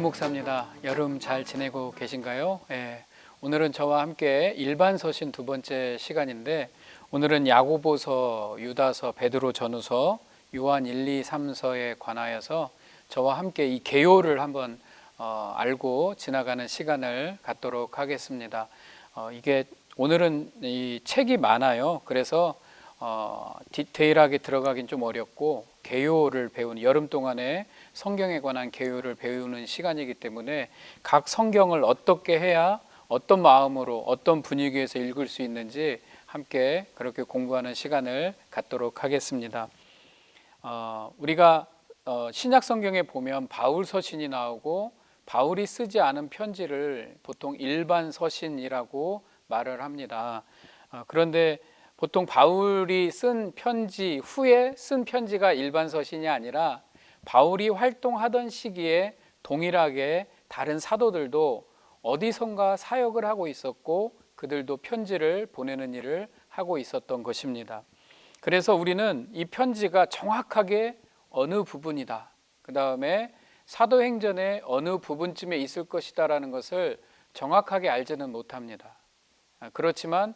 목사입니다. 여름 잘 지내고 계신가요? 오늘은 저와 함께 일반 서신 두 번째 시간인데, 오늘은 야고보서, 유다서, 베드로 전후서, 요한 1, 2, 3서에 관하여서 저와 함께 이 개요를 한번 알고 지나가는 시간을 갖도록 하겠습니다. 이게 오늘은 이 책이 많아요. 그래서 디테일하게 들어가긴 좀 어렵고, 개요를 배우는, 여름 동안에 성경에 관한 개요를 배우는 시간이기 때문에 각 성경을 어떻게 해야 어떤 마음으로 어떤 분위기에서 읽을 수 있는지 함께 그렇게 공부하는 시간을 갖도록 하겠습니다. 우리가 신약 성경에 보면 바울 서신이 나오고, 바울이 쓰지 않은 편지를 보통 일반 서신이라고 말을 합니다. 그런데 보통 바울이 쓴 편지 후에 쓴 편지가 일반 서신이 아니라, 바울이 활동하던 시기에 동일하게 다른 사도들도 어디선가 사역을 하고 있었고, 그들도 편지를 보내는 일을 하고 있었던 것입니다. 그래서 우리는 이 편지가 정확하게 어느 부분이다, 그 다음에 사도행전의 어느 부분쯤에 있을 것이다 라는 것을 정확하게 알지는 못합니다. 그렇지만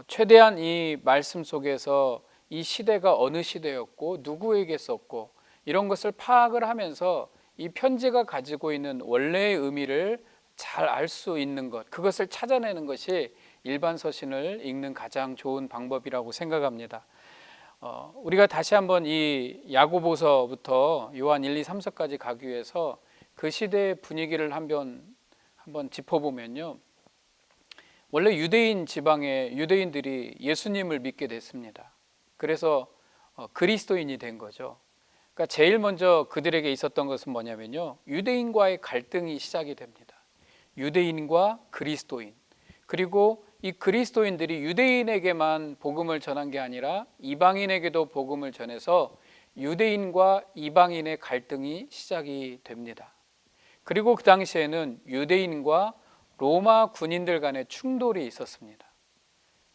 최대한 이 말씀 속에서 이 시대가 어느 시대였고 누구에게 썼고 이런 것을 파악을 하면서 이 편지가 가지고 있는 원래의 의미를 잘 알 수 있는 것, 그것을 찾아내는 것이 일반 서신을 읽는 가장 좋은 방법이라고 생각합니다. 우리가 다시 한번 이 야고보서부터 요한 1, 2, 3서까지 가기 위해서 그 시대의 분위기를 한번 짚어보면요, 원래 유대인 지방의 유대인들이 예수님을 믿게 됐습니다. 그래서 그리스도인이 된 거죠. 그러니까 제일 먼저 그들에게 있었던 것은 뭐냐면요, 유대인과의 갈등이 시작이 됩니다. 유대인과 그리스도인, 그리고 이 그리스도인들이 유대인에게만 복음을 전한 게 아니라 이방인에게도 복음을 전해서 유대인과 이방인의 갈등이 시작이 됩니다. 그리고 그 당시에는 유대인과 로마 군인들 간의 충돌이 있었습니다.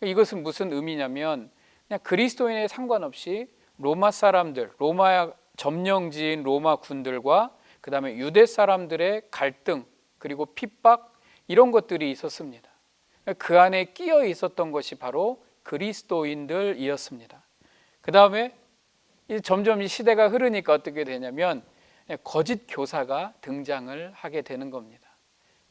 이것은 무슨 의미냐면, 그냥 그리스도인에 상관없이 로마 사람들, 로마 점령지인 로마 군들과 그 다음에 유대 사람들의 갈등, 그리고 핍박, 이런 것들이 있었습니다. 그 안에 끼어 있었던 것이 바로 그리스도인들이었습니다. 그 다음에 점점 이 시대가 흐르니까 어떻게 되냐면 거짓 교사가 등장을 하게 되는 겁니다.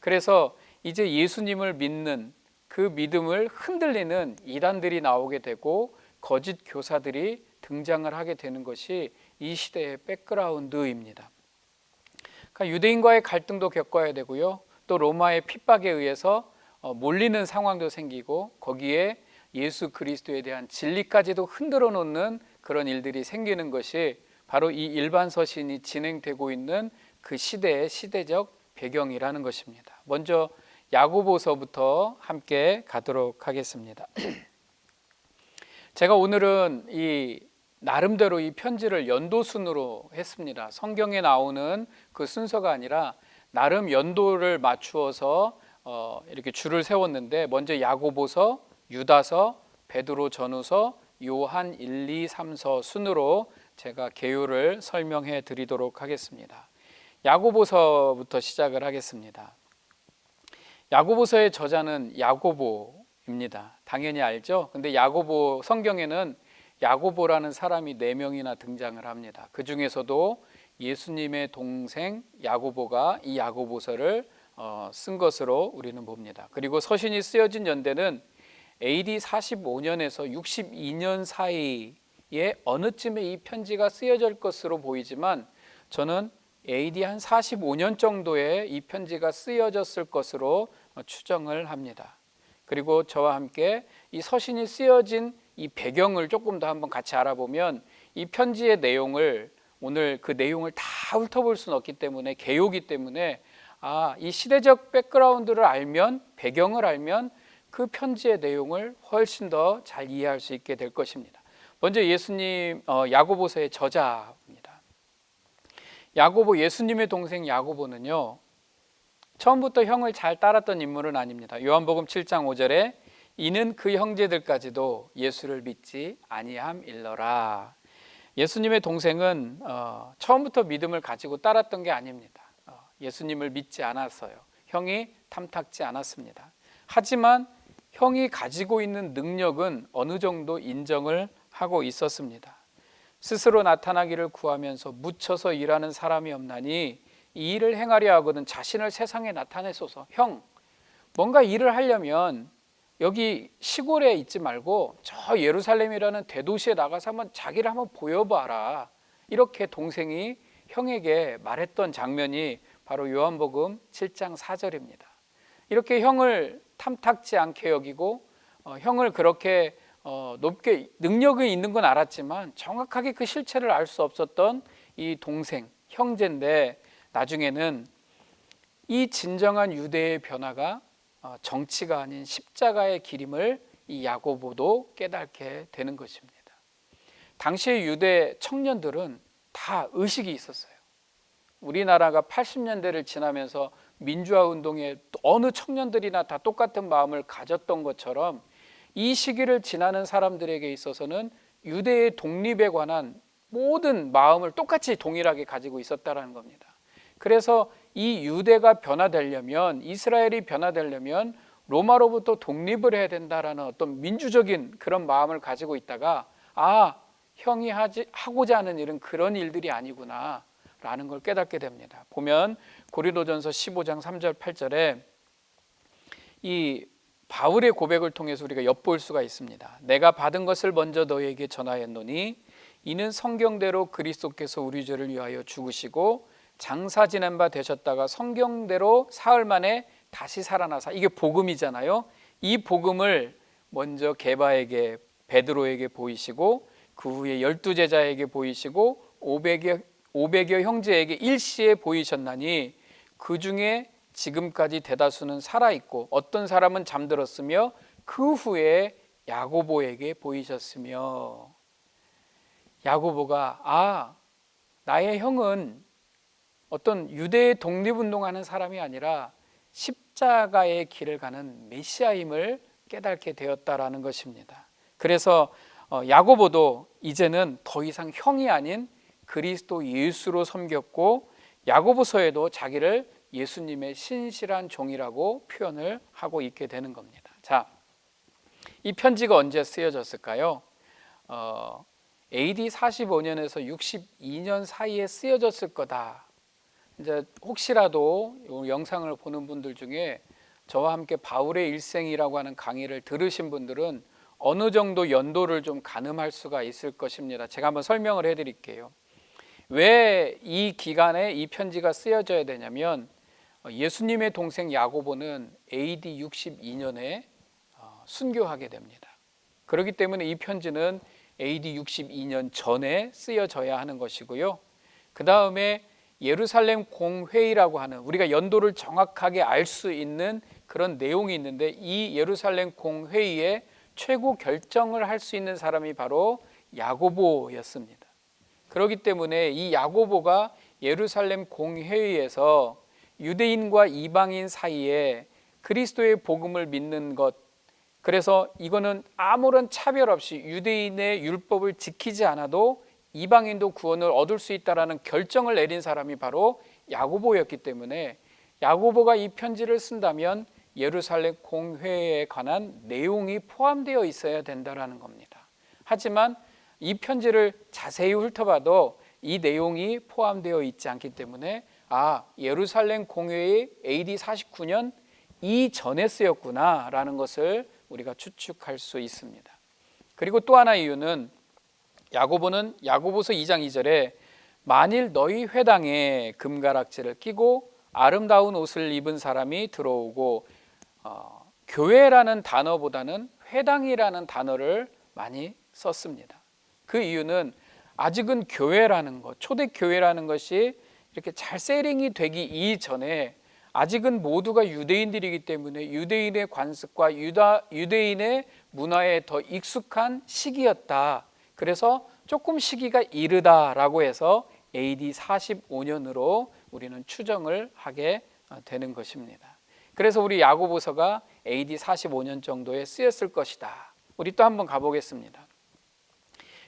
그래서 이제 예수님을 믿는 그 믿음을 흔들리는 이단들이 나오게 되고, 거짓 교사들이 등장을 하게 되는 것이 이 시대의 백그라운드입니다. 그러니까 유대인과의 갈등도 겪어야 되고요, 또 로마의 핍박에 의해서 몰리는 상황도 생기고, 거기에 예수 그리스도에 대한 진리까지도 흔들어 놓는 그런 일들이 생기는 것이 바로 이 일반 서신이 진행되고 있는 그 시대의 시대적 배경이라는 것입니다. 먼저 야고보서부터 함께 가도록 하겠습니다. 제가 오늘은 나름대로 이 편지를 연도순으로 했습니다. 성경에 나오는 그 순서가 아니라 나름 연도를 맞추어서 이렇게 줄을 세웠는데, 먼저 야고보서, 유다서, 베드로 전후서, 요한 1, 2, 3서 순으로 제가 개요를 설명해 드리도록 하겠습니다. 야고보서부터 시작을 하겠습니다. 야고보서의 저자는 야고보입니다. 당연히 알죠? 근데 야고보, 성경에는 야고보라는 사람이 4명이나 등장을 합니다. 그 중에서도 예수님의 동생 야고보가 이 야고보서를 쓴 것으로 우리는 봅니다. 그리고 서신이 쓰여진 연대는 AD 45년에서 62년 사이에 어느쯤에 이 편지가 쓰여질 것으로 보이지만, 저는 AD 한 45년 정도에 이 편지가 쓰여졌을 것으로 추정을 합니다. 그리고 저와 함께 이 서신이 쓰여진 이 배경을 조금 더 한번 같이 알아보면, 이 편지의 내용을, 오늘 그 내용을 다 훑어볼 수는 없기 때문에, 개요기 때문에 이 시대적 백그라운드를 알면, 배경을 알면 그 편지의 내용을 훨씬 더 잘 이해할 수 있게 될 것입니다. 먼저 야고보서의 저자입니다. 야고보, 예수님의 동생 야고보는요, 처음부터 형을 잘 따랐던 인물은 아닙니다. 요한복음 7장 5절에 이는 그 형제들까지도 예수를 믿지 아니함일러라. 예수님의 동생은 처음부터 믿음을 가지고 따랐던 게 아닙니다. 예수님을 믿지 않았어요. 형이 탐탁지 않았습니다. 하지만 형이 가지고 있는 능력은 어느 정도 인정을 하고 있었습니다. 스스로 나타나기를 구하면서 묻혀서 일하는 사람이 없나니 이 일을 행하려 하거든 자신을 세상에 나타내소서. 형, 뭔가 일을 하려면 여기 시골에 있지 말고 저 예루살렘이라는 대도시에 나가서 자기를 한번 보여봐라. 이렇게 동생이 형에게 말했던 장면이 바로 요한복음 7장 4절입니다. 이렇게 형을 탐탁지 않게 여기고 형을 그렇게 높게 능력이 있는 건 알았지만 정확하게 그 실체를 알 수 없었던 이 동생, 형제인데 나중에는 이 진정한 유대의 변화가 정치가 아닌 십자가의 길임을 이 야고보도 깨닫게 되는 것입니다. 당시의 유대 청년들은 다 의식이 있었어요. 우리나라가 80년대를 지나면서 민주화 운동에 어느 청년들이나 다 똑같은 마음을 가졌던 것처럼 이 시기를 지나는 사람들에게 있어서는 유대의 독립에 관한 모든 마음을 똑같이 동일하게 가지고 있었다는 겁니다. 그래서 이 유대가 변화되려면, 이스라엘이 변화되려면 로마로부터 독립을 해야 된다라는 어떤 민주적인 그런 마음을 가지고 있다가 형이 하고자 하는 일은 그런 일들이 아니구나 라는 걸 깨닫게 됩니다. 보면 고린도전서 15장 3절 8절에 이 바울의 고백을 통해서 우리가 엿볼 수가 있습니다. 내가 받은 것을 먼저 너희에게 전하였노니 이는 성경대로 그리스도께서 우리 죄를 위하여 죽으시고 장사 지낸 바 되셨다가 성경대로 사흘 만에 다시 살아나사. 이게 복음이잖아요. 이 복음을 먼저 게바에게, 베드로에게 보이시고 그 후에 12제자에게 보이시고 500여 형제에게 일시에 보이셨나니 그 중에 지금까지 대다수는 살아있고 어떤 사람은 잠들었으며 그 후에 야고보에게 보이셨으며. 야고보가 나의 형은 어떤 유대의 독립운동하는 사람이 아니라 십자가의 길을 가는 메시아임을 깨닫게 되었다라는 것입니다. 그래서 야고보도 이제는 더 이상 형이 아닌 그리스도 예수로 섬겼고 야고보서에도 자기를 예수님의 신실한 종이라고 표현을 하고 있게 되는 겁니다. 자, 이 편지가 언제 쓰여졌을까요? AD 45년에서 62년 사이에 쓰여졌을 거다. 이제 혹시라도 이 영상을 보는 분들 중에 저와 함께 바울의 일생이라고 하는 강의를 들으신 분들은 어느 정도 연도를 좀 가늠할 수가 있을 것입니다. 제가 한번 설명을 해드릴게요. 왜 이 기간에 이 편지가 쓰여져야 되냐면 예수님의 동생 야고보는 AD 62년에 순교하게 됩니다. 그렇기 때문에 이 편지는 AD 62년 전에 쓰여져야 하는 것이고요. 그 다음에 예루살렘 공회의라고 하는, 우리가 연도를 정확하게 알 수 있는 그런 내용이 있는데 이 예루살렘 공회의의 최고 결정을 할 수 있는 사람이 바로 야고보였습니다. 그렇기 때문에 이 야고보가 예루살렘 공회의에서 유대인과 이방인 사이에 그리스도의 복음을 믿는 것, 그래서 이거는 아무런 차별 없이 유대인의 율법을 지키지 않아도 이방인도 구원을 얻을 수 있다라는 결정을 내린 사람이 바로 야고보였기 때문에 야고보가 이 편지를 쓴다면 예루살렘 공회에 관한 내용이 포함되어 있어야 된다라는 겁니다. 하지만 이 편지를 자세히 훑어봐도 이 내용이 포함되어 있지 않기 때문에 예루살렘 공회의 AD 49년 이전에 쓰였구나 라는 것을 우리가 추측할 수 있습니다. 그리고 또 하나 이유는 야고보는 야고보서 2장 2절에 만일 너희 회당에 금가락지를 끼고 아름다운 옷을 입은 사람이 들어오고 교회라는 단어보다는 회당이라는 단어를 많이 썼습니다. 그 이유는 아직은 교회라는 것, 초대교회라는 것이 이렇게 잘 세링이 되기 이전에 아직은 모두가 유대인들이기 때문에 유대인의 관습과 유대인의 문화에 더 익숙한 시기였다. 그래서 조금 시기가 이르다라고 해서 AD 45년으로 우리는 추정을 하게 되는 것입니다. 그래서 우리 야고보서가 AD 45년 정도에 쓰였을 것이다. 우리 또 한번 가보겠습니다.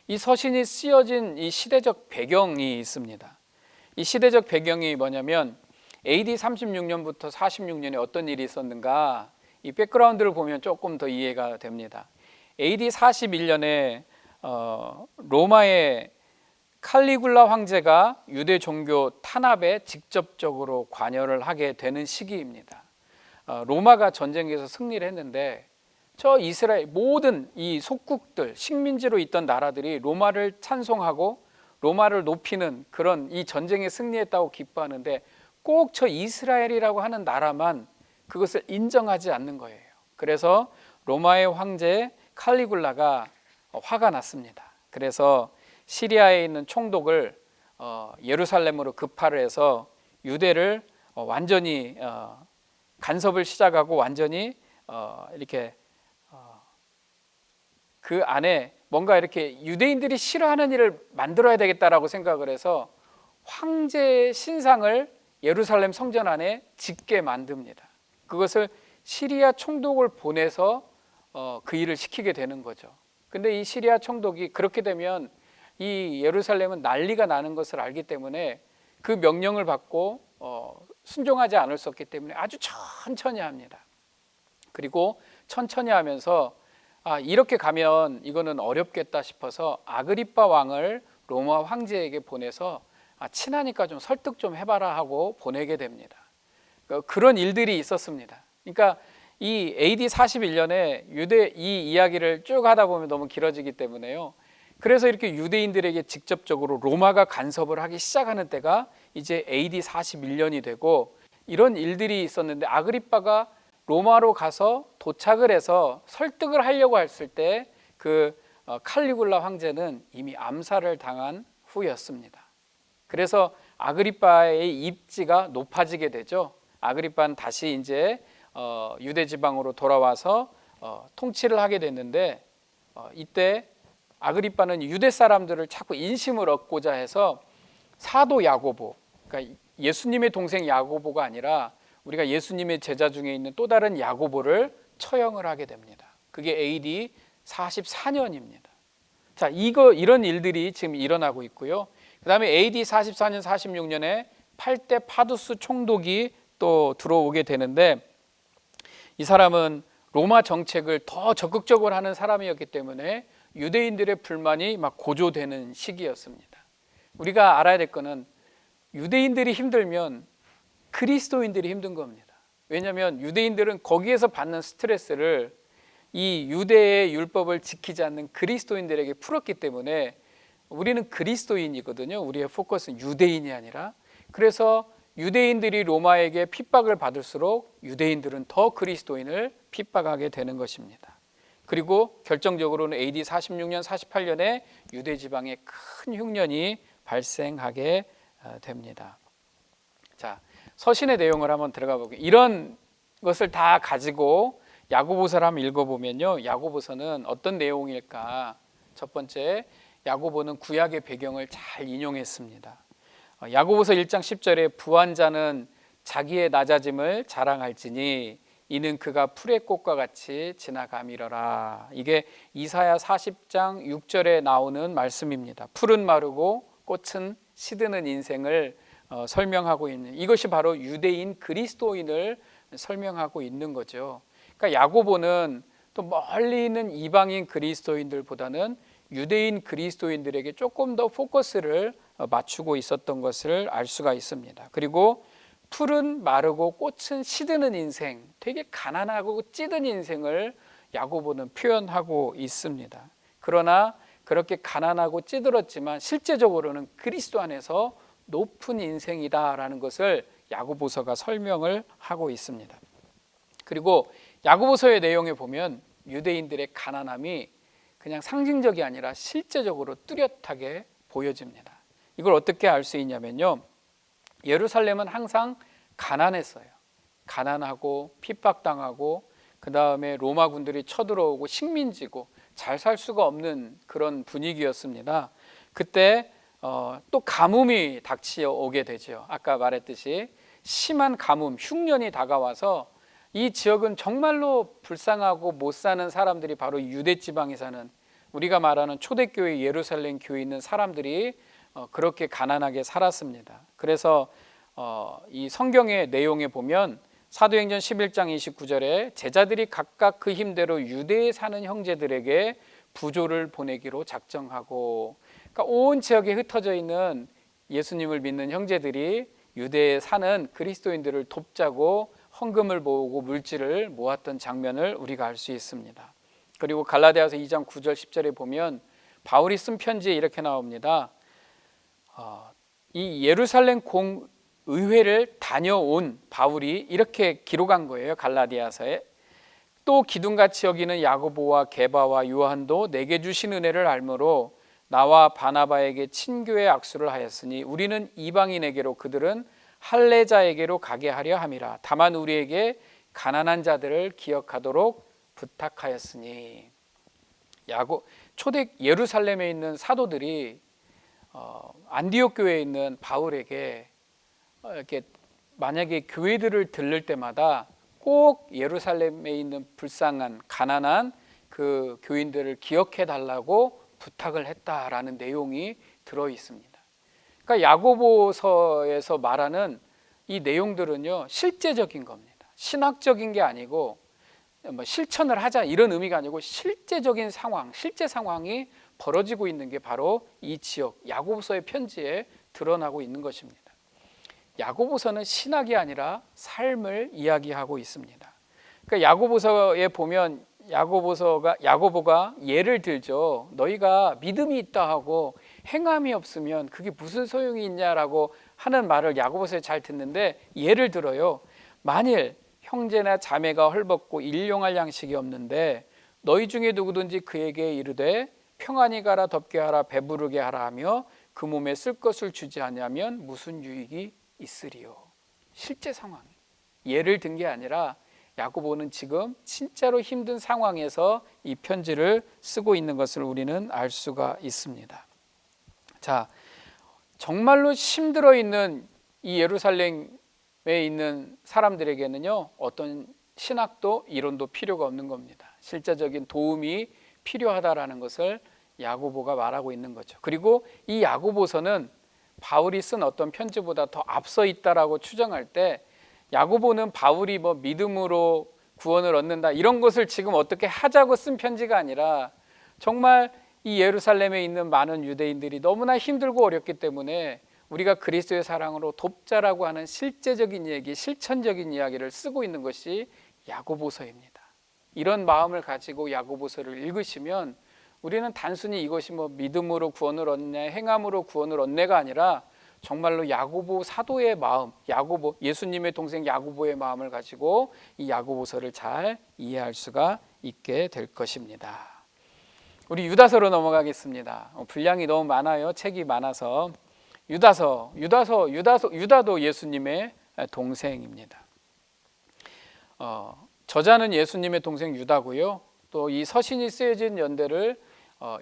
이 서신이 쓰여진 이 시대적 배경이 있습니다. 이 시대적 배경이 뭐냐면 AD 36년부터 46년에 어떤 일이 있었는가, 이 백그라운드를 보면 조금 더 이해가 됩니다. AD 41년에 로마의 칼리굴라 황제가 유대 종교 탄압에 직접적으로 관여를 하게 되는 시기입니다. 로마가 전쟁에서 승리를 했는데 저 이스라엘 모든 이 속국들, 식민지로 있던 나라들이 로마를 찬송하고 로마를 높이는 그런 이 전쟁에 승리했다고 기뻐하는데 꼭 저 이스라엘이라고 하는 나라만 그것을 인정하지 않는 거예요. 그래서 로마의 황제 칼리굴라가 화가 났습니다. 그래서 시리아에 있는 총독을 예루살렘으로 급파를 해서 유대를 완전히 간섭을 시작하고 완전히 이렇게 그 안에 뭔가 이렇게 유대인들이 싫어하는 일을 만들어야 되겠다라고 생각을 해서 황제 신상을 예루살렘 성전 안에 짓게 만듭니다. 그것을 시리아 총독을 보내서 그 일을 시키게 되는 거죠. 근데 이 시리아 총독이 그렇게 되면 이 예루살렘은 난리가 나는 것을 알기 때문에 그 명령을 받고 순종하지 않을 수 없기 때문에 아주 천천히 합니다. 그리고 천천히 하면서 이렇게 가면 이거는 어렵겠다 싶어서 아그리빠 왕을 로마 황제에게 보내서 친하니까 좀 설득 좀 해봐라 하고 보내게 됩니다. 그런 일들이 있었습니다. 그러니까 이 AD 41년에 유대 이 이야기를 쭉 하다 보면 너무 길어지기 때문에요. 그래서 이렇게 유대인들에게 직접적으로 로마가 간섭을 하기 시작하는 때가 이제 AD 41년이 되고 이런 일들이 있었는데 아그리빠가 로마로 가서 도착을 해서 설득을 하려고 했을 때 그 칼리굴라 황제는 이미 암살을 당한 후였습니다. 그래서 아그리빠의 입지가 높아지게 되죠. 아그리빠는 다시 이제 유대 지방으로 돌아와서 통치를 하게 됐는데 이때 아그리빠는 유대 사람들을 자꾸 인심을 얻고자 해서 사도 야고보, 그러니까 예수님의 동생 야고보가 아니라 우리가 예수님의 제자 중에 있는 또 다른 야고보를 처형을 하게 됩니다. 그게 AD 44년입니다. 자, 이런 일들이 지금 일어나고 있고요. 그 다음에 AD 44년, 46년에 8대 파두스 총독이 또 들어오게 되는데 이 사람은 로마 정책을 더 적극적으로 하는 사람이었기 때문에 유대인들의 불만이 막 고조되는 시기였습니다. 우리가 알아야 될 거는 유대인들이 힘들면 그리스도인들이 힘든 겁니다. 왜냐하면 유대인들은 거기에서 받는 스트레스를 이 유대의 율법을 지키지 않는 그리스도인들에게 풀었기 때문에 우리는 그리스도인이거든요. 우리의 포커스는 유대인이 아니라. 그래서 유대인들이 로마에게 핍박을 받을수록 유대인들은 더 그리스도인을 핍박하게 되는 것입니다. 그리고 결정적으로는 AD 46년, 48년에 유대 지방에 큰 흉년이 발생하게 됩니다. 자, 서신의 내용을 한번 들어가 보겠습니다. 이런 것을 다 가지고 야고보서를 한번 읽어보면요, 야고보서는 어떤 내용일까? 첫 번째, 야고보는 구약의 배경을 잘 인용했습니다. 야고보서 1장 10절에 부한 자는 자기의 낮아짐을 자랑할지니 이는 그가 풀의 꽃과 같이 지나감이러라. 이게 이사야 40장 6절에 나오는 말씀입니다. 풀은 마르고 꽃은 시드는 인생을 설명하고 있는, 이것이 바로 유대인 그리스도인을 설명하고 있는 거죠. 그러니까 야고보는 또 멀리 있는 이방인 그리스도인들보다는 유대인 그리스도인들에게 조금 더 포커스를 맞추고 있었던 것을 알 수가 있습니다. 그리고 풀은 마르고 꽃은 시드는 인생, 되게 가난하고 찌든 인생을 야고보는 표현하고 있습니다. 그러나 그렇게 가난하고 찌들었지만 실제적으로는 그리스도 안에서 높은 인생이다라는 것을 야고보서가 설명을 하고 있습니다. 그리고 야고보서의 내용에 보면 유대인들의 가난함이 그냥 상징적이 아니라 실제적으로 뚜렷하게 보여집니다. 이걸 어떻게 알 수 있냐면요, 예루살렘은 항상 가난했어요. 가난하고 핍박당하고 그 다음에 로마 군들이 쳐들어오고 식민지고 잘 살 수가 없는 그런 분위기였습니다. 그때 또 가뭄이 닥쳐오게 되죠. 아까 말했듯이 심한 가뭄, 흉년이 다가와서 이 지역은 정말로 불쌍하고 못 사는 사람들이 바로 유대 지방에 사는, 우리가 말하는 초대교회 예루살렘 교회에 있는 사람들이 그렇게 가난하게 살았습니다. 그래서 이 성경의 내용에 보면 사도행전 11장 29절에 제자들이 각각 그 힘대로 유대에 사는 형제들에게 부조를 보내기로 작정하고, 그러니까 온 지역에 흩어져 있는 예수님을 믿는 형제들이 유대에 사는 그리스도인들을 돕자고 헌금을 모으고 물질을 모았던 장면을 우리가 알 수 있습니다. 그리고 갈라디아서 2장 9절 10절에 보면 바울이 쓴 편지에 이렇게 나옵니다. 이 예루살렘 공의회를 다녀온 바울이 이렇게 기록한 거예요. 갈라디아서에. 또 기둥같이 여기는 야고보와 게바와 요한도 내게 주신 은혜를 알므로 나와 바나바에게 친교의 악수를 하였으니 우리는 이방인에게로 그들은 할례자에게로 가게 하려 함이라. 다만 우리에게 가난한 자들을 기억하도록 부탁하였으니. 초대 예루살렘에 있는 사도들이 안디옥 교회에 있는 바울에게 이렇게 만약에 교회들을 들를 때마다 꼭 예루살렘에 있는 불쌍한 가난한 그 교인들을 기억해 달라고 부탁을 했다라는 내용이 들어 있습니다. 그러니까 야고보서에서 말하는 이 내용들은요, 실제적인 겁니다. 신학적인 게 아니고 뭐 실천을 하자 이런 의미가 아니고 실제적인 상황, 실제 상황이 벌어지고 있는 게 바로 이 지역 야고보서의 편지에 드러나고 있는 것입니다. 야고보서는 신학이 아니라 삶을 이야기하고 있습니다. 그러니까 야고보서에 보면 야고보가 예를 들죠. 너희가 믿음이 있다 하고 행함이 없으면 그게 무슨 소용이 있냐라고 하는 말을 야고보서에 잘 듣는데, 예를 들어요. 만일 형제나 자매가 헐벗고 일용할 양식이 없는데 너희 중에 누구든지 그에게 이르되 평안히 가라, 덥게 하라, 배부르게 하라 하며 그 몸에 쓸 것을 주지 않으면 무슨 유익이 있으리요. 실제 상황, 예를 든 게 아니라 야고보는 지금 진짜로 힘든 상황에서 이 편지를 쓰고 있는 것을 우리는 알 수가 있습니다. 자, 정말로 힘들어 있는 이 예루살렘에 있는 사람들에게는요, 어떤 신학도 이론도 필요가 없는 겁니다. 실제적인 도움이 필요하다라는 것을 야고보가 말하고 있는 거죠. 그리고 이 야고보서는 바울이 쓴 어떤 편지보다 더 앞서 있다라고 추정할 때, 야고보는 바울이 뭐 믿음으로 구원을 얻는다 이런 것을 지금 어떻게 하자고 쓴 편지가 아니라, 정말 이 예루살렘에 있는 많은 유대인들이 너무나 힘들고 어렵기 때문에 우리가 그리스도의 사랑으로 돕자라고 하는 실제적인 얘기, 실천적인 이야기를 쓰고 있는 것이 야고보서입니다. 이런 마음을 가지고 야고보서를 읽으시면 우리는 단순히 이것이 뭐 믿음으로 구원을 얻냐, 행함으로 구원을 얻냐가 아니라 정말로 야고보 사도의 마음, 야고보, 예수님의 동생 야고보의 마음을 가지고 이 야고보서를 잘 이해할 수가 있게 될 것입니다. 우리 유다서로 넘어가겠습니다. 분량이 너무 많아요. 책이 많아서. 유다도 예수님의 동생입니다. 저자는 예수님의 동생 유다고요. 또 이 서신이 쓰여진 연대를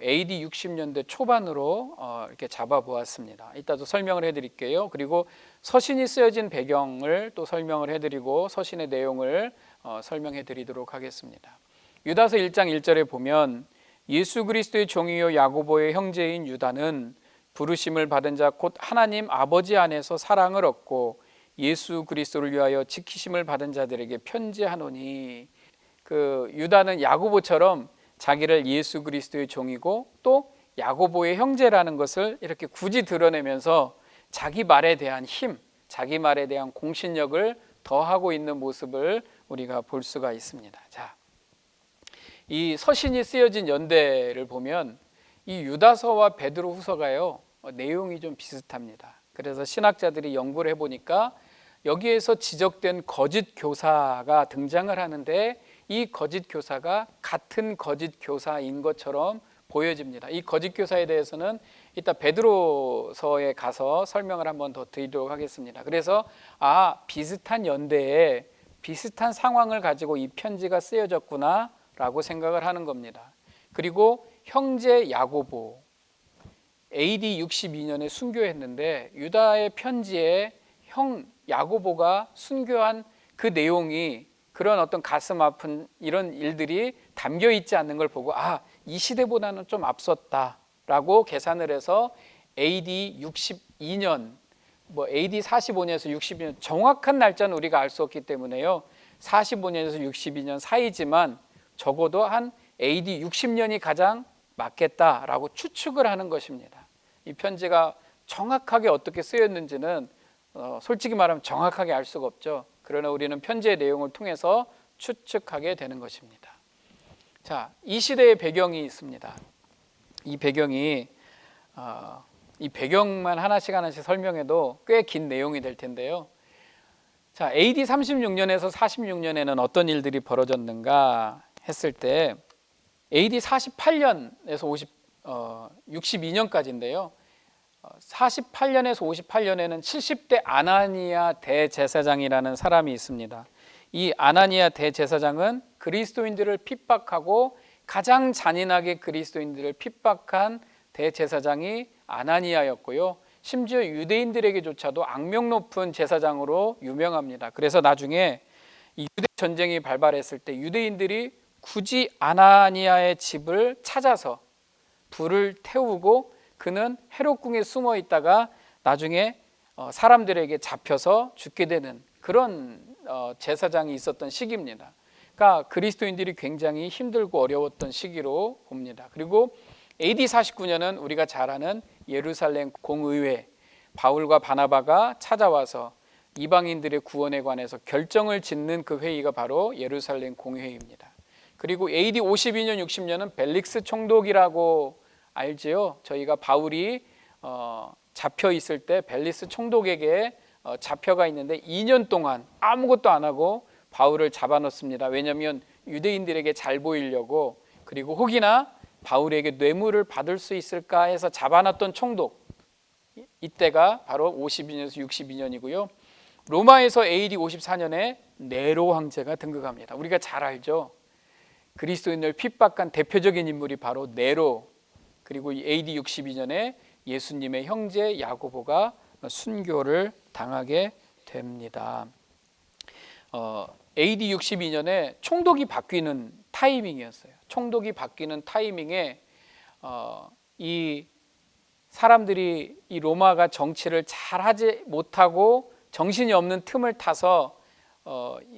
AD 60년대 초반으로 이렇게 잡아보았습니다. 이따도 설명을 해드릴게요. 그리고 서신이 쓰여진 배경을 또 설명을 해드리고 서신의 내용을 설명해드리도록 하겠습니다. 유다서 1장 1절에 보면 예수 그리스도의 종이요 야고보의 형제인 유다는 부르심을 받은 자 곧 하나님 아버지 안에서 사랑을 얻고 예수 그리스도를 위하여 지키심을 받은 자들에게 편지하노니. 그 유다는 야고보처럼 자기를 예수 그리스도의 종이고 또 야고보의 형제라는 것을 이렇게 굳이 드러내면서 자기 말에 대한 힘, 자기 말에 대한 공신력을 더하고 있는 모습을 우리가 볼 수가 있습니다. 자, 이 서신이 쓰여진 연대를 보면 이 유다서와 베드로후서가요, 내용이 좀 비슷합니다. 그래서 신학자들이 연구를 해보니까 여기에서 지적된 거짓 교사가 등장을 하는데, 이 거짓 교사가 같은 거짓 교사인 것처럼 보여집니다. 이 거짓 교사에 대해서는 이따 베드로서에 가서 설명을 한번 더 드리도록 하겠습니다. 그래서 비슷한 연대에 비슷한 상황을 가지고 이 편지가 쓰여졌구나 라고 생각을 하는 겁니다. 그리고 형제 야고보, AD 62년에 순교했는데 유다의 편지에 형 야고보가 순교한 그 내용이, 그런 어떤 가슴 아픈 이런 일들이 담겨 있지 않는 걸 보고 이 시대보다는 좀 앞섰다라고 계산을 해서 AD 62년 뭐 AD 45년에서 62년 정확한 날짜는 우리가 알 수 없기 때문에요. 45년에서 62년 사이지만 적어도 한 AD 60년이 가장 맞겠다라고 추측을 하는 것입니다. 이 편지가 정확하게 어떻게 쓰였는지는 솔직히 말하면 정확하게 알 수가 없죠. 그러나 우리는 편지의 내용을 통해서 추측하게 되는 것입니다. 자, 이 시대의 배경이 있습니다. 이 배경만 하나씩 설명해도 꽤 긴 내용이 될 텐데요. 자, AD 36년에서 46년에는 어떤 일들이 벌어졌는가 했을 때 AD 48년에서 62년까지인데요. 48년에서 58년에는 70대 아나니아 대제사장이라는 사람이 있습니다. 이 아나니아 대제사장은 그리스도인들을 핍박하고 가장 잔인하게 그리스도인들을 핍박한 대제사장이 아나니아였고요. 심지어 유대인들에게조차도 악명 높은 제사장으로 유명합니다. 그래서 나중에 이 유대 전쟁이 발발했을 때 유대인들이 굳이 아나니아의 집을 찾아서 불을 태우고 그는 헤롯궁에 숨어 있다가 나중에 사람들에게 잡혀서 죽게 되는 그런 제사장이 있었던 시기입니다. 그러니까 그리스도인들이 굉장히 힘들고 어려웠던 시기로 봅니다. 그리고 AD 49년은 우리가 잘 아는 예루살렘 공의회, 바울과 바나바가 찾아와서 이방인들의 구원에 관해서 결정을 짓는 그 회의가 바로 예루살렘 공회의입니다. 그리고 AD 52년, 60년은 벨릭스 총독이라고 알지요. 저희가 바울이 잡혀 있을 때 벨릭스 총독에게 잡혀가 있는데 2년 동안 아무것도 안 하고 바울을 잡아놓습니다. 왜냐하면 유대인들에게 잘 보이려고, 그리고 혹이나 바울에게 뇌물을 받을 수 있을까 해서 잡아놨던 총독, 이때가 바로 52년에서 62년이고요. 로마에서 AD 54년에 네로 황제가 등극합니다. 우리가 잘 알죠. 그리스도인을 핍박한 대표적인 인물이 바로 네로, 그리고 AD 62년에 예수님의 형제 야고보가 순교를 당하게 됩니다. AD 62년에 총독이 바뀌는 타이밍이었어요. 총독이 바뀌는 타이밍에 이 사람들이 이 로마가 정치를 잘하지 못하고 정신이 없는 틈을 타서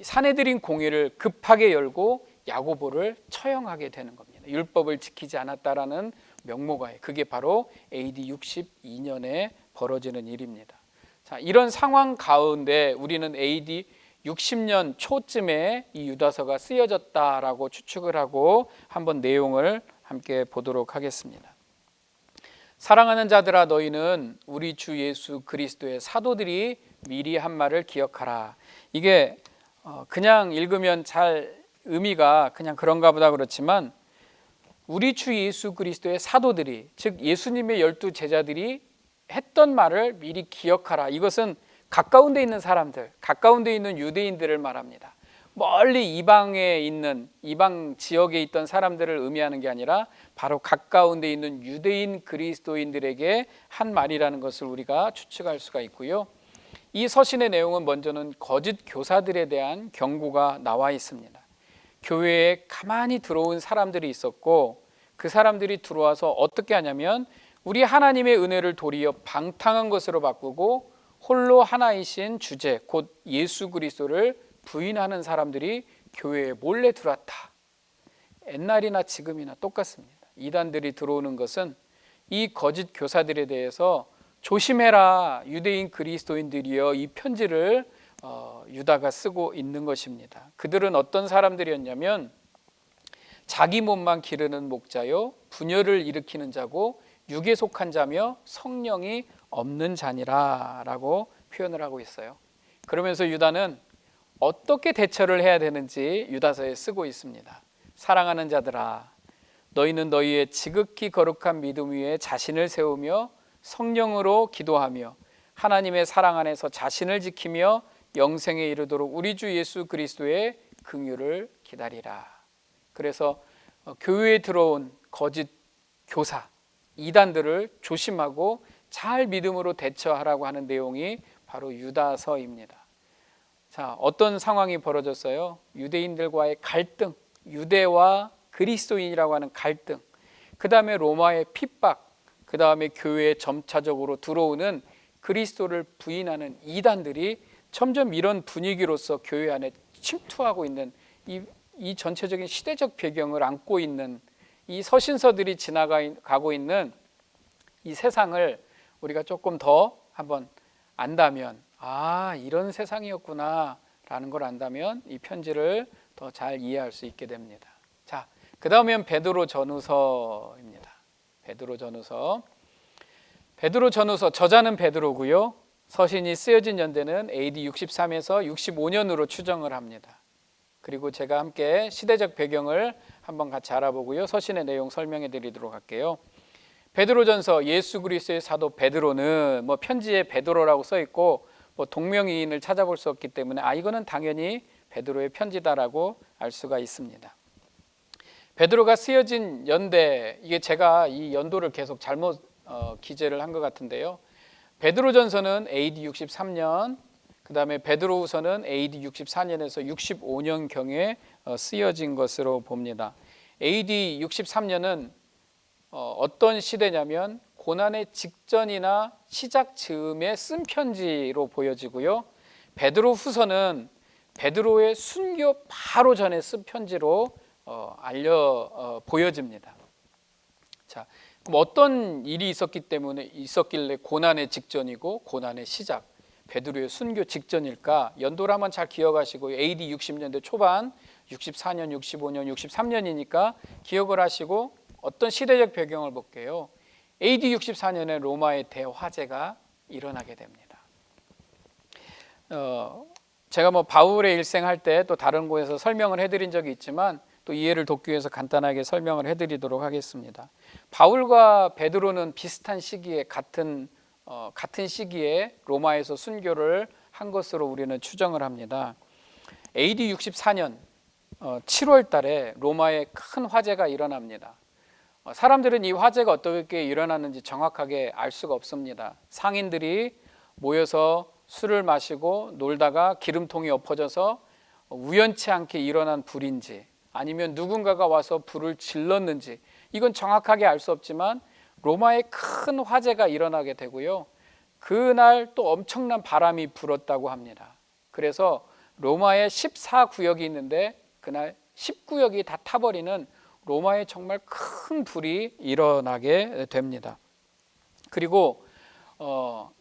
사내들인 공회를 급하게 열고 야고보를 처형하게 되는 겁니다. 율법을 지키지 않았다라는 명목하에. 그게 바로 AD 62년에 벌어지는 일입니다. 자, 이런 상황 가운데 우리는 AD 60년 초쯤에 이 유다서가 쓰여졌다라고 추측을 하고 한번 내용을 함께 보도록 하겠습니다. 사랑하는 자들아, 너희는 우리 주 예수 그리스도의 사도들이 미리 한 말을 기억하라. 이게 그냥 읽으면 잘 의미가 그냥 그런가 보다 그렇지만, 우리 주 예수 그리스도의 사도들이, 즉 예수님의 12 제자들이 했던 말을 미리 기억하라. 이것은 가까운 데 있는 사람들, 가까운 데 있는 유대인들을 말합니다. 멀리 이방에 있는, 이방 지역에 있던 사람들을 의미하는 게 아니라 바로 가까운 데 있는 유대인 그리스도인들에게 한 말이라는 것을 우리가 추측할 수가 있고요. 이 서신의 내용은 먼저는 거짓 교사들에 대한 경고가 나와 있습니다. 교회에 가만히 들어온 사람들이 있었고, 그 사람들이 들어와서 어떻게 하냐면 우리 하나님의 은혜를 도리어 방탕한 것으로 바꾸고 홀로 하나이신 주제, 곧 예수 그리스도를 부인하는 사람들이 교회에 몰래 들어왔다. 옛날이나 지금이나 똑같습니다. 이단들이 들어오는 것은 이 거짓 교사들에 대해서 조심해라, 유대인 그리스도인들이여, 이 편지를 유다가 쓰고 있는 것입니다. 그들은 어떤 사람들이었냐면 자기 몸만 기르는 목자요, 분열을 일으키는 자고 육에 속한 자며 성령이 없는 자니라 라고 표현을 하고 있어요. 그러면서 유다는 어떻게 대처를 해야 되는지 유다서에 쓰고 있습니다. 사랑하는 자들아, 너희는 너희의 지극히 거룩한 믿음 위에 자신을 세우며 성령으로 기도하며 하나님의 사랑 안에서 자신을 지키며 영생에 이르도록 우리 주 예수 그리스도의 긍휼을 기다리라. 그래서 교회에 들어온 거짓 교사, 이단들을 조심하고 잘 믿음으로 대처하라고 하는 내용이 바로 유다서입니다. 자, 어떤 상황이 벌어졌어요? 유대인들과의 갈등, 유대와 그리스도인이라고 하는 갈등, 그 다음에 로마의 핍박, 그 다음에 교회에 점차적으로 들어오는 그리스도를 부인하는 이단들이 점점 이런 분위기로서 교회 안에 침투하고 있는 이 전체적인 시대적 배경을 안고 있는 이 서신서들이 지나가고 있는 이 세상을 우리가 조금 더 한번 안다면, 이런 세상이었구나 라는 걸 안다면 이 편지를 더 잘 이해할 수 있게 됩니다. 자, 그 다음엔 베드로 전후서입니다. 베드로 전후서 저자는 베드로고요. 서신이 쓰여진 연대는 AD 63에서 65년으로 추정을 합니다. 그리고 제가 함께 시대적 배경을 한번 같이 알아보고요. 서신의 내용 설명해 드리도록 할게요. 베드로전서, 예수 그리스도의 사도 베드로는 편지에 베드로라고 써 있고 동명이인을 찾아볼 수 없기 때문에 이거는 당연히 베드로의 편지다라고 알 수가 있습니다. 베드로가 쓰여진 연대, 이게 제가 이 연도를 계속 잘못 기재를 한 것 같은데요. 베드로전서는 AD 63년, 그 다음에 베드로후서는 AD 64년에서 65년경에 쓰여진 것으로 봅니다. AD 63년은 어떤 시대냐면 고난의 직전이나 시작 즈음에 쓴 편지로 보여지고요. 베드로후서는 베드로의 순교 바로 전에 쓴 편지로 보여집니다. 자, 그럼 어떤 일이 있었길래 고난의 직전이고 고난의 시작, 베드로의 순교 직전일까? 연도를 한번 잘 기억하시고 AD 60년대 초반, 64년, 65년, 63년이니까 기억을 하시고 어떤 시대적 배경을 볼게요. AD 64년에 로마의 대화재가 일어나게 됩니다. 제가 바울의 일생 할 때 또 다른 곳에서 설명을 해드린 적이 있지만 또 이해를 돕기 위해서 간단하게 설명을 해드리도록 하겠습니다. 바울과 베드로는 비슷한 시기에 같은 시기에 로마에서 순교를 한 것으로 우리는 추정을 합니다. AD 64년 7월 달에 로마에 큰 화재가 일어납니다. 사람들은 이 화재가 어떻게 일어났는지 정확하게 알 수가 없습니다. 상인들이 모여서 술을 마시고 놀다가 기름통이 엎어져서 우연치 않게 일어난 불인지 아니면 누군가가 와서 불을 질렀는지 이건 정확하게 알 수 없지만 로마에 큰 화재가 일어나게 되고요. 그날 또 엄청난 바람이 불었다고 합니다. 그래서 로마에 14구역이 있는데 그날 10구역이 다 타버리는 로마에 정말 큰 불이 일어나게 됩니다. 그리고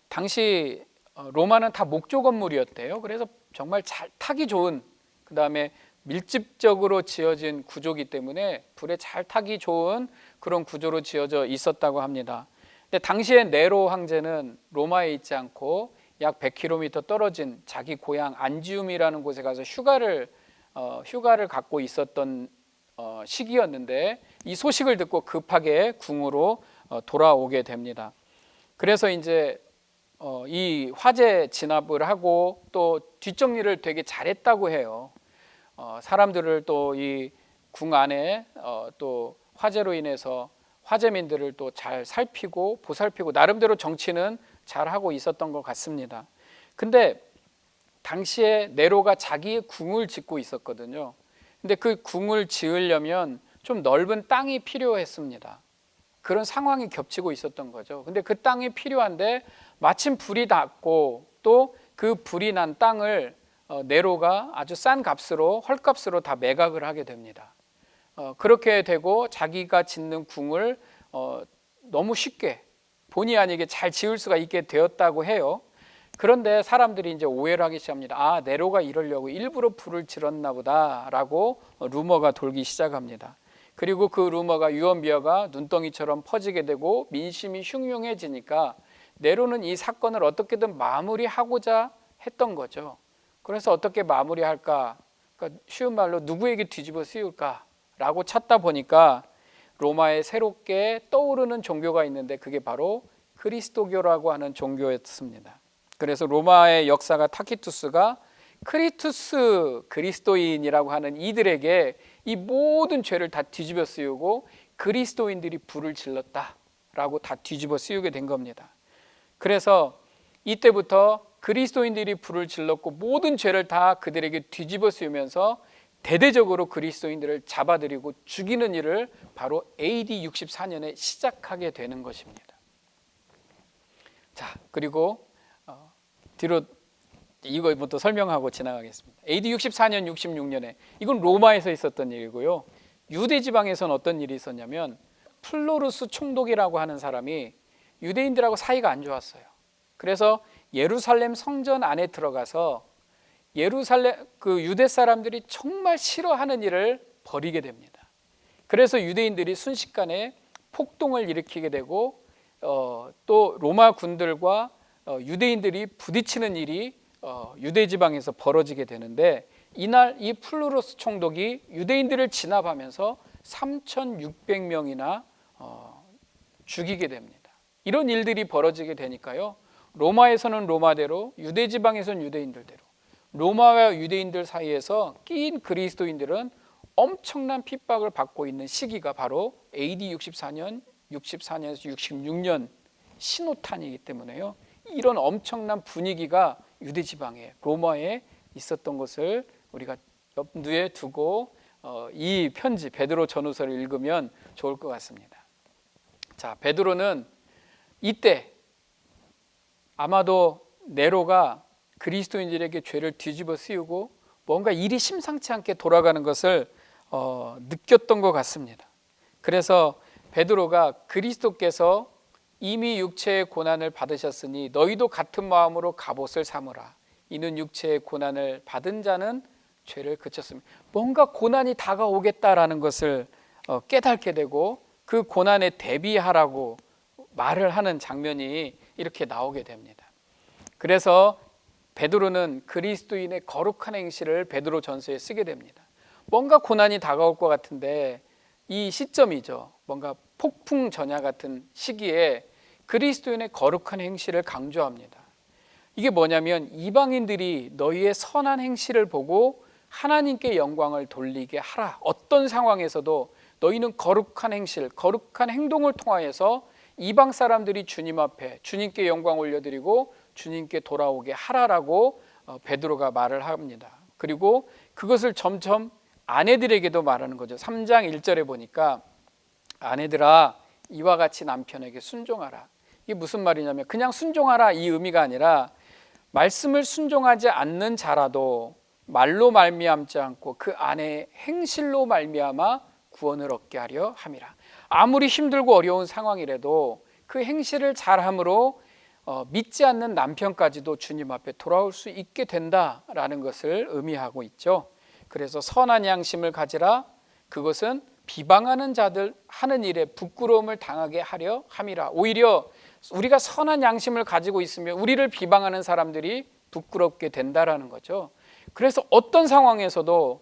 당시 로마는 다 목조 건물이었대요. 그래서 정말 잘 타기 좋은, 그 다음에 밀집적으로 지어진 구조이기 때문에 불에 잘 타기 좋은 그런 구조로 지어져 있었다고 합니다. 근데 당시에 네로 황제는 로마에 있지 않고 약 100km 떨어진 자기 고향 안지움이라는 곳에 가서 휴가를 갖고 있었던 시기였는데 이 소식을 듣고 급하게 궁으로 돌아오게 됩니다. 그래서 이제 이 화재 진압을 하고 또 뒷정리를 되게 잘했다고 해요. 사람들을 또 이 궁 안에 또 화재로 인해서 화재민들을 또 잘 살피고 보살피고 나름대로 정치는 잘 하고 있었던 것 같습니다. 근데 당시에 네로가 자기의 궁을 짓고 있었거든요. 근데 그 궁을 지으려면 좀 넓은 땅이 필요했습니다. 그런 상황이 겹치고 있었던 거죠. 근데 그 땅이 필요한데 마침 불이 났고 또 그 불이 난 땅을 네로가 아주 싼 값으로 헐값으로 다 매각을 하게 됩니다. 그렇게 되고 자기가 짓는 궁을 너무 쉽게 본의 아니게 잘 지을 수가 있게 되었다고 해요. 그런데 사람들이 이제 오해를 하기 시작합니다. 네로가 이러려고 일부러 불을 질렀나 보다라고 루머가 돌기 시작합니다. 그리고 그 루머가 유언비어가 눈덩이처럼 퍼지게 되고 민심이 흉흉해지니까 네로는 이 사건을 어떻게든 마무리하고자 했던 거죠. 그래서 어떻게 마무리할까? 그러니까 쉬운 말로 누구에게 뒤집어 씌울까라고 찾다 보니까 로마에 새롭게 떠오르는 종교가 있는데 그게 바로 그리스도교라고 하는 종교였습니다. 그래서 로마의 역사가 타키투스가 크리투스 그리스도인이라고 하는 이들에게 이 모든 죄를 다 뒤집어 씌우고 그리스도인들이 불을 질렀다라고 다 뒤집어 씌우게 된 겁니다. 그래서 이때부터 그리스도인들이 불을 질렀고 모든 죄를 다 그들에게 뒤집어 씌우면서 대대적으로 그리스도인들을 잡아들이고 죽이는 일을 바로 AD 64년에 시작하게 되는 것입니다. 자, 그리고 뒤로 이거부터 설명하고 지나가겠습니다. AD 64년, 66년에 이건 로마에서 있었던 일이고요. 유대 지방에서는 어떤 일이 있었냐면 플로루스 총독이라고 하는 사람이 유대인들하고 사이가 안 좋았어요. 그래서 예루살렘 성전 안에 들어가서 예루살렘 그 유대 사람들이 정말 싫어하는 일을 벌이게 됩니다. 그래서 유대인들이 순식간에 폭동을 일으키게 되고 또 로마 군들과 유대인들이 부딪히는 일이 유대 지방에서 벌어지게 되는데, 이날 이 플루루스 총독이 유대인들을 진압하면서 3,600명이나 죽이게 됩니다. 이런 일들이 벌어지게 되니까요, 로마에서는 로마대로, 유대 지방에서는 유대인들대로, 로마와 유대인들 사이에서 끼인 그리스도인들은 엄청난 핍박을 받고 있는 시기가 바로 AD 64년, 64년에서 66년 신호탄이기 때문에요, 이런 엄청난 분위기가 유대 지방에, 로마에 있었던 것을 우리가 염두에 두고 이 편지 베드로 전후서를 읽으면 좋을 것 같습니다. 자, 베드로는 이때 아마도 네로가 그리스도인들에게 죄를 뒤집어 씌우고 뭔가 일이 심상치 않게 돌아가는 것을 느꼈던 것 같습니다. 그래서 베드로가 그리스도께서 이미 육체의 고난을 받으셨으니 너희도 같은 마음으로 갑옷을 삼으라. 이는 육체의 고난을 받은 자는 죄를 그쳤습니다. 뭔가 고난이 다가오겠다라는 것을 깨닫게 되고 그 고난에 대비하라고 말을 하는 장면이 이렇게 나오게 됩니다. 그래서 베드로는 그리스도인의 거룩한 행실을 베드로 전서에 쓰게 됩니다. 뭔가 고난이 다가올 것 같은데 이 시점이죠. 뭔가 폭풍 전야 같은 시기에 그리스도인의 거룩한 행실을 강조합니다. 이게 뭐냐면 이방인들이 너희의 선한 행실을 보고 하나님께 영광을 돌리게 하라. 어떤 상황에서도 너희는 거룩한 행실, 거룩한 행동을 통하여서 이방 사람들이 주님 앞에 주님께 영광 올려드리고 주님께 돌아오게 하라라고 베드로가 말을 합니다. 그리고 그것을 점점 아내들에게도 말하는 거죠. 3장 1절에 보니까 아내들아 이와 같이 남편에게 순종하라. 이게 무슨 말이냐면 그냥 순종하라 이 의미가 아니라 말씀을 순종하지 않는 자라도 말로 말미암지 않고 그 아내의 행실로 말미암아 구원을 얻게 하려 함이라. 아무리 힘들고 어려운 상황이라도 그 행실을 잘함으로 믿지 않는 남편까지도 주님 앞에 돌아올 수 있게 된다라는 것을 의미하고 있죠. 그래서 선한 양심을 가지라. 그것은 비방하는 자들 하는 일에 부끄러움을 당하게 하려 함이라. 오히려 우리가 선한 양심을 가지고 있으면 우리를 비방하는 사람들이 부끄럽게 된다라는 거죠. 그래서 어떤 상황에서도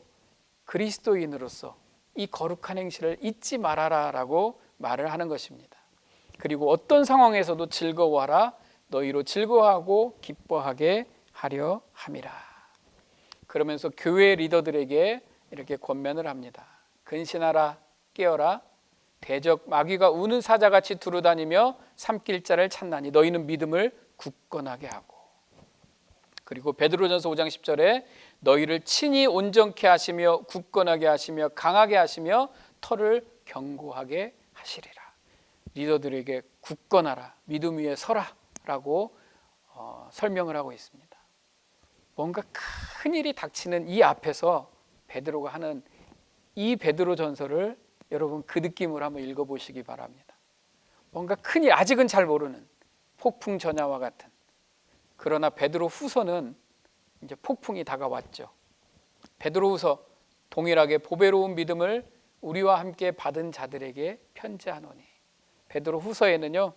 그리스도인으로서 이 거룩한 행실을 잊지 말아라라고 말을 하는 것입니다. 그리고 어떤 상황에서도 즐거워하라. 너희로 즐거워하고 기뻐하게 하려 함이라. 그러면서 교회 리더들에게 이렇게 권면을 합니다. 근신하라, 깨어라. 대적 마귀가 우는 사자같이 두루다니며 삼킬 자를 찾나니 너희는 믿음을 굳건하게 하고. 그리고 베드로전서 5장 10절에 너희를 친히 온전케 하시며 굳건하게 하시며 강하게 하시며 터를 견고하게 하시리라. 리더들에게 굳건하라, 믿음 위에 서라 라고 설명을 하고 있습니다. 뭔가 큰 일이 닥치는 이 앞에서 베드로가 하는 이 베드로 전서를 여러분 그 느낌으로 한번 읽어보시기 바랍니다. 뭔가 큰일, 아직은 잘 모르는 폭풍 전야와 같은, 그러나 베드로 후서는 이제 폭풍이 다가왔죠. 베드로 후서 동일하게 보배로운 믿음을 우리와 함께 받은 자들에게 편지하노니. 베드로 후서에는요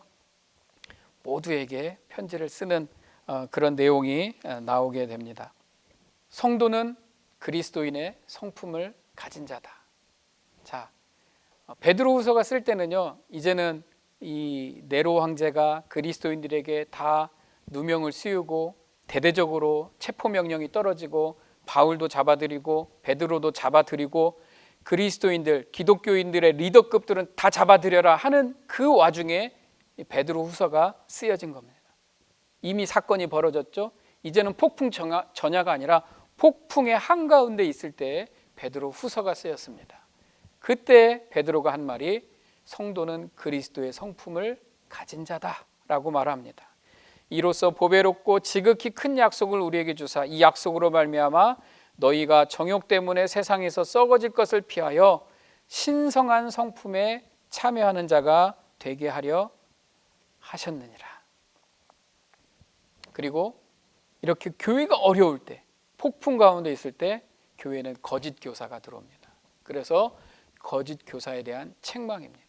모두에게 편지를 쓰는 그런 내용이 나오게 됩니다. 성도는 그리스도인의 성품을 가진 자다. 자, 베드로후서가 쓸 때는요 이제는 이 네로 황제가 그리스도인들에게 다 누명을 씌우고 대대적으로 체포 명령이 떨어지고 바울도 잡아들이고 베드로도 잡아들이고 그리스도인들, 기독교인들의 리더급들은 다 잡아들여라 하는 그 와중에 베드로후서가 쓰여진 겁니다. 이미 사건이 벌어졌죠. 이제는 폭풍 전야가 아니라 폭풍의 한가운데 있을 때 베드로후서가 쓰였습니다. 그때 베드로가 한 말이 성도는 그리스도의 성품을 가진 자다라고 말합니다. 이로써 보배롭고 지극히 큰 약속을 우리에게 주사 이 약속으로 말미암아 너희가 정욕 때문에 세상에서 썩어질 것을 피하여 신성한 성품에 참여하는 자가 되게 하려 하셨느니라. 그리고 이렇게 교회가 어려울 때, 폭풍 가운데 있을 때 교회는 거짓 교사가 들어옵니다. 그래서 거짓 교사에 대한 책망입니다.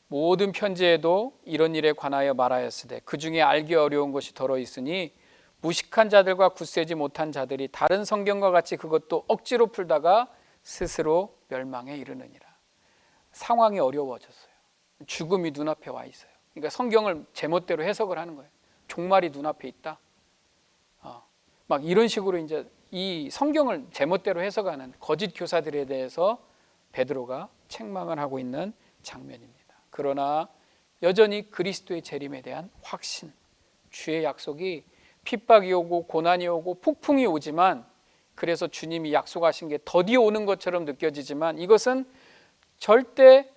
모든 편지에도 이런 일에 관하여 말하였으되 그 중에 알기 어려운 것이 더러 있으니 무식한 자들과 굳세지 못한 자들이 다른 성경과 같이 그것도 억지로 풀다가 스스로 멸망에 이르느니라. 상황이 어려워졌어요. 죽음이 눈앞에 와 있어요. 그러니까 성경을 제멋대로 해석을 하는 거예요. 종말이 눈앞에 있다. 막 이런 식으로 이제 이 성경을 제멋대로 해석하는 거짓 교사들에 대해서 베드로가 책망을 하고 있는 장면입니다. 그러나 여전히 그리스도의 재림에 대한 확신, 주의 약속이 핍박이 오고 고난이 오고 폭풍이 오지만 그래서 주님이 약속하신 게 더디 오는 것처럼 느껴지지만 이것은 절대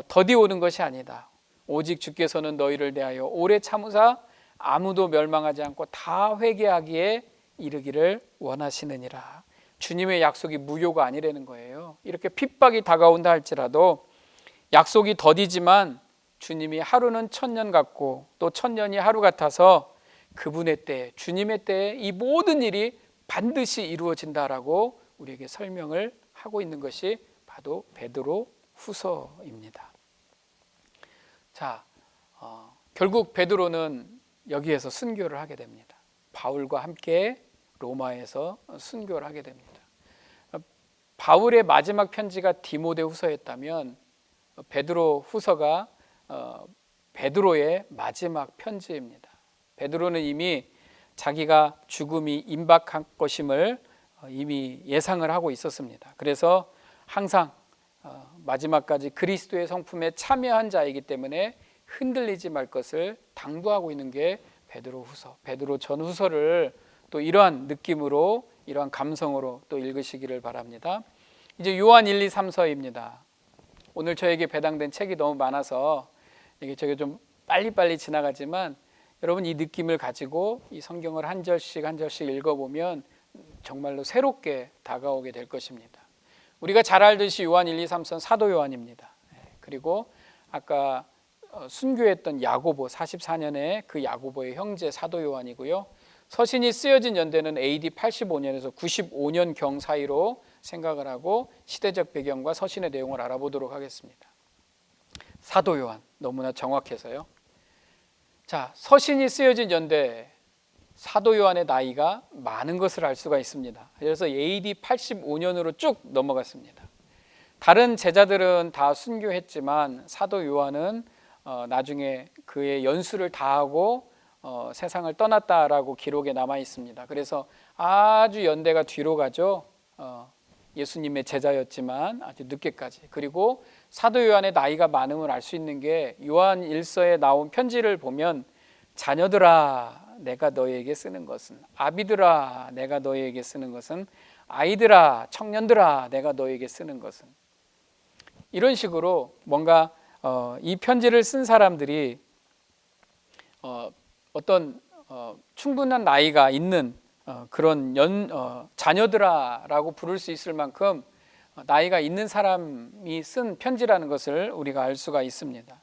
더디 오는 것이 아니다. 오직 주께서는 너희를 대하여 오래 참으사 아무도 멸망하지 않고 다 회개하기에 이르기를 원하시느니라. 주님의 약속이 무효가 아니라는 거예요. 이렇게 핍박이 다가온다 할지라도 약속이 더디지만 주님이 하루는 천년 같고 또 천년이 하루 같아서 그분의 때, 주님의 때에 이 모든 일이 반드시 이루어진다라고 우리에게 설명을 하고 있는 것이 바로 베드로 후서입니다. 자, 결국 베드로는 여기에서 순교를 하게 됩니다. 바울과 함께 로마에서 순교를 하게 됩니다. 바울의 마지막 편지가 디모데 후서였다면 베드로 후서가 베드로의 마지막 편지입니다. 베드로는 이미 자기가 죽음이 임박할 것임을 이미 예상을 하고 있었습니다. 그래서 항상 마지막까지 그리스도의 성품에 참여한 자이기 때문에 흔들리지 말 것을 당부하고 있는 게 베드로 후서, 베드로 전 후서를 또 이러한 느낌으로 이러한 감성으로 또 읽으시기를 바랍니다. 이제 요한 1, 2, 3서입니다. 오늘 저에게 배당된 책이 너무 많아서 이게 저게 좀 빨리빨리 지나가지만 여러분 이 느낌을 가지고 이 성경을 한 절씩 한 절씩 읽어보면 정말로 새롭게 다가오게 될 것입니다. 우리가 잘 알듯이 요한 1, 2, 3선 사도 요한입니다. 그리고 아까 순교했던 야고보 44년에 그 야고보의 형제 사도 요한이고요. 서신이 쓰여진 연대는 AD 85년에서 95년경 사이로 생각을 하고 시대적 배경과 서신의 내용을 알아보도록 하겠습니다. 사도 요한 너무나 정확해서요. 자, 서신이 쓰여진 연대 사도 요한의 나이가 많은 것을 알 수가 있습니다. 그래서 AD 85년으로 쭉 넘어갔습니다. 다른 제자들은 다 순교했지만 사도 요한은 나중에 그의 연수를 다하고 세상을 떠났다라고 기록에 남아 있습니다. 그래서 아주 연대가 뒤로 가죠. 예수님의 제자였지만 아주 늦게까지. 그리고 사도 요한의 나이가 많음을 알 수 있는 게 요한 1서에 나온 편지를 보면 자녀들아 내가 너희에게 쓰는 것은, 아비들아 내가 너희에게 쓰는 것은, 아이들아 청년들아 내가 너희에게 쓰는 것은, 이런 식으로 뭔가 이 편지를 쓴 사람들이 어떤 충분한 나이가 있는 그런 자녀들아라고 부를 수 있을 만큼 나이가 있는 사람이 쓴 편지라는 것을 우리가 알 수가 있습니다.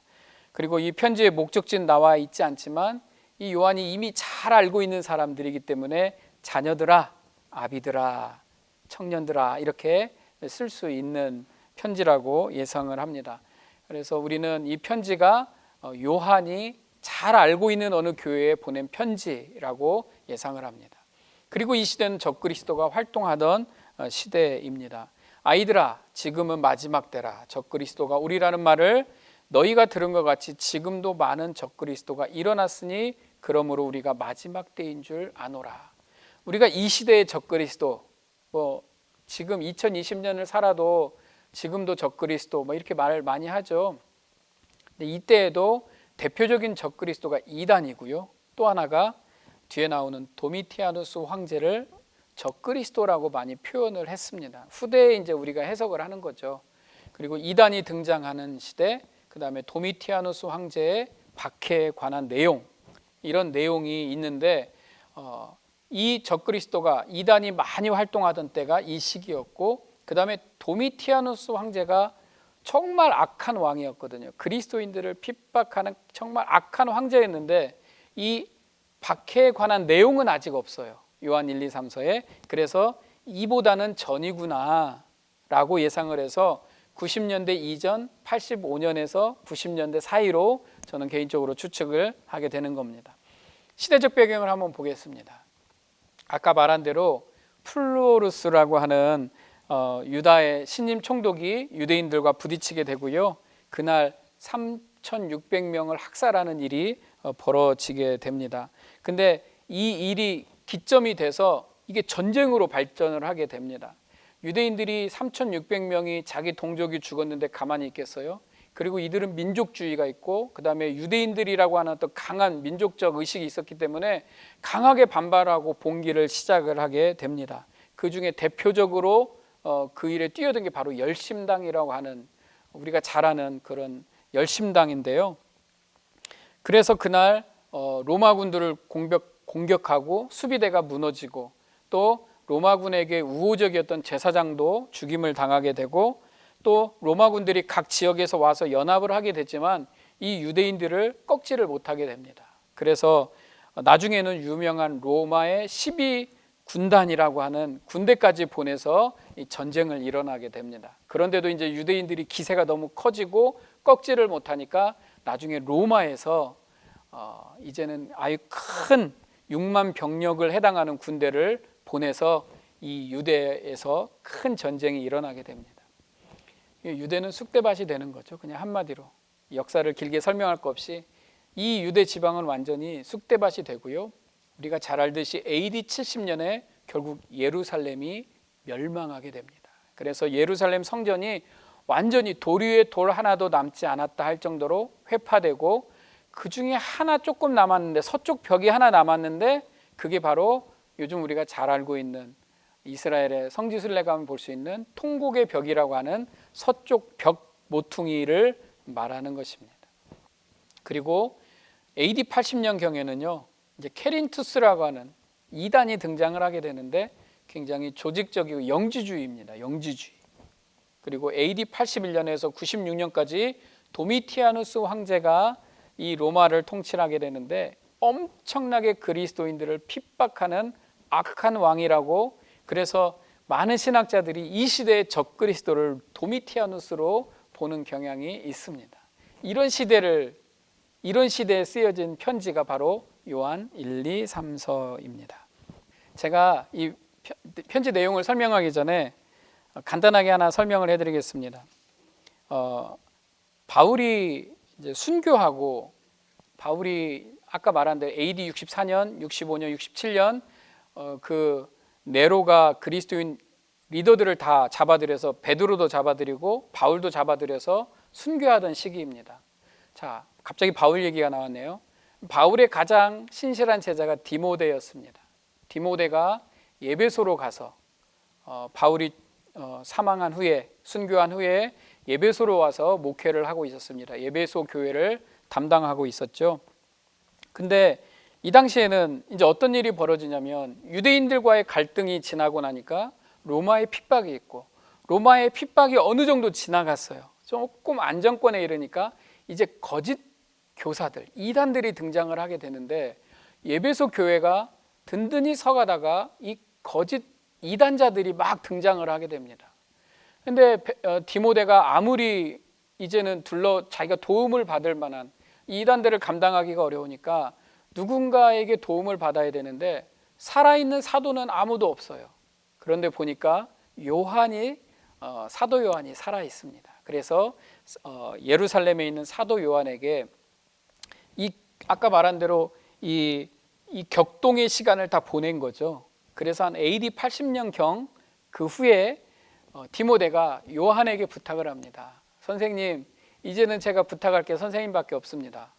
그리고 이 편지의 목적지는 나와 있지 않지만 이 요한이 이미 잘 알고 있는 사람들이기 때문에 자녀들아, 아비들아, 청년들아 이렇게 쓸 수 있는 편지라고 예상을 합니다. 그래서 우리는 이 편지가 요한이 잘 알고 있는 어느 교회에 보낸 편지라고 예상을 합니다. 그리고 이 시대는 적그리스도가 활동하던 시대입니다. 아이들아 지금은 마지막 때라. 적그리스도가 우리라는 말을 너희가 들은 것 같이 지금도 많은 적그리스도가 일어났으니 그러므로 우리가 마지막 때인 줄 아노라. 우리가 이 시대의 적그리스도, 지금 2020년을 살아도 지금도 적그리스도 이렇게 말을 많이 하죠. 근데 이때에도 대표적인 적그리스도가 이단이고요. 또 하나가 뒤에 나오는 도미티아누스 황제를 적그리스도라고 많이 표현을 했습니다. 후대에 이제 우리가 해석을 하는 거죠. 그리고 이단이 등장하는 시대, 그 다음에 도미티아누스 황제의 박해에 관한 내용, 이런 내용이 있는데 이 적그리스도가 이단이 많이 활동하던 때가 이 시기였고, 그 다음에 도미티아누스 황제가 정말 악한 왕이었거든요. 그리스도인들을 핍박하는 정말 악한 황제였는데 이 박해에 관한 내용은 아직 없어요, 요한 1, 2, 3서에. 그래서 이보다는 전이구나 라고 예상을 해서 90년대 이전 85년에서 90년대 사이로 저는 개인적으로 추측을 하게 되는 겁니다. 시대적 배경을 한번 보겠습니다. 아까 말한 대로 플루오루스라고 하는 유다의 신임 총독이 유대인들과 부딪히게 되고요. 그날 3,600명을 학살하는 일이 벌어지게 됩니다. 근데 이 일이 기점이 돼서 이게 전쟁으로 발전을 하게 됩니다. 유대인들이 3,600명이 자기 동족이 죽었는데 가만히 있겠어요? 그리고 이들은 민족주의가 있고, 그 다음에 유대인들이라고 하는 또 강한 민족적 의식이 있었기 때문에 강하게 반발하고 봉기를 시작을 하게 됩니다. 그 중에 대표적으로 그 일에 뛰어든 게 바로 열심당이라고 하는, 우리가 잘 아는 그런 열심당인데요. 그래서 그날 로마군들을 공격하고 수비대가 무너지고, 또 로마군에게 우호적이었던 제사장도 죽임을 당하게 되고, 또 로마군들이 각 지역에서 와서 연합을 하게 됐지만 이 유대인들을 꺾지를 못하게 됩니다. 그래서 나중에는 유명한 로마의 12군단이라고 하는 군대까지 보내서 이 전쟁을 일어나게 됩니다. 그런데도 이제 유대인들이 기세가 너무 커지고 꺾지를 못하니까 나중에 로마에서 이제는 아주 큰 6만 병력을 해당하는 군대를 보내서 이 유대에서 큰 전쟁이 일어나게 됩니다. 유대는 쑥대밭이 되는 거죠. 그냥 한마디로 역사를 길게 설명할 것 없이 이 유대 지방은 완전히 쑥대밭이 되고요. 우리가 잘 알듯이 AD 70년에 결국 예루살렘이 멸망하게 됩니다. 그래서 예루살렘 성전이 완전히 돌 위에 돌 하나도 남지 않았다 할 정도로 회파되고, 그 중에 하나 조금 남았는데, 서쪽 벽이 하나 남았는데, 그게 바로 요즘 우리가 잘 알고 있는 이스라엘의 성지순례 가면 볼 수 있는 통곡의 벽이라고 하는 서쪽 벽 모퉁이를 말하는 것입니다. 그리고 AD 80년 경에는요, 이제 케린투스라고 하는 이단이 등장을 하게 되는데 굉장히 조직적이고 영지주의입니다. 영지주의. 그리고 AD 81년에서 96년까지 도미티아누스 황제가 이 로마를 통치하게 되는데 엄청나게 그리스도인들을 핍박하는 악한 왕이라고, 그래서 많은 신학자들이 이 시대의 적그리스도를 도미티아누스로 보는 경향이 있습니다. 이런 시대에 쓰여진 편지가 바로 요한 1, 2, 3서입니다. 제가 이 편지 내용을 설명하기 전에 간단하게 하나 설명을 해드리겠습니다. 바울이 이제 순교하고, 바울이 아까 말한 대로 AD 64년, 65년, 67년 그 네로가 그리스도인 리더들을 다 잡아들여서 베드로도 잡아들이고 바울도 잡아들여서 순교하던 시기입니다. 자, 갑자기 바울 얘기가 나왔네요. 바울의 가장 신실한 제자가 디모데였습니다. 디모데가 예배소로 가서 바울이 사망한 후에, 순교한 후에 예배소로 와서 목회를 하고 있었습니다. 예배소 교회를 담당하고 있었죠. 근데 이 당시에는 이제 어떤 일이 벌어지냐면, 유대인들과의 갈등이 지나고 나니까 로마의 핍박이 있고, 로마의 핍박이 어느 정도 지나갔어요. 조금 안정권에 이르니까 이제 거짓 교사들, 이단들이 등장을 하게 되는데, 예배소 교회가 든든히 서가다가 이 거짓 이단자들이 막 등장을 하게 됩니다. 근데 디모데가 아무리 이제는 자기가 도움을 받을 만한 이단들을 감당하기가 어려우니까 누군가에게 도움을 받아야 되는데 살아있는 사도는 아무도 없어요. 그런데 보니까 사도 요한이 살아 있습니다. 그래서 예루살렘에 있는 사도 요한에게 아까 말한 대로 이 격동의 시간을 다 보낸 거죠. 그래서 한 AD 80년경 그 후에 디모데가 요한에게 부탁을 합니다. 선생님, 이제는 제가 부탁할 게 선생님밖에 없습니다.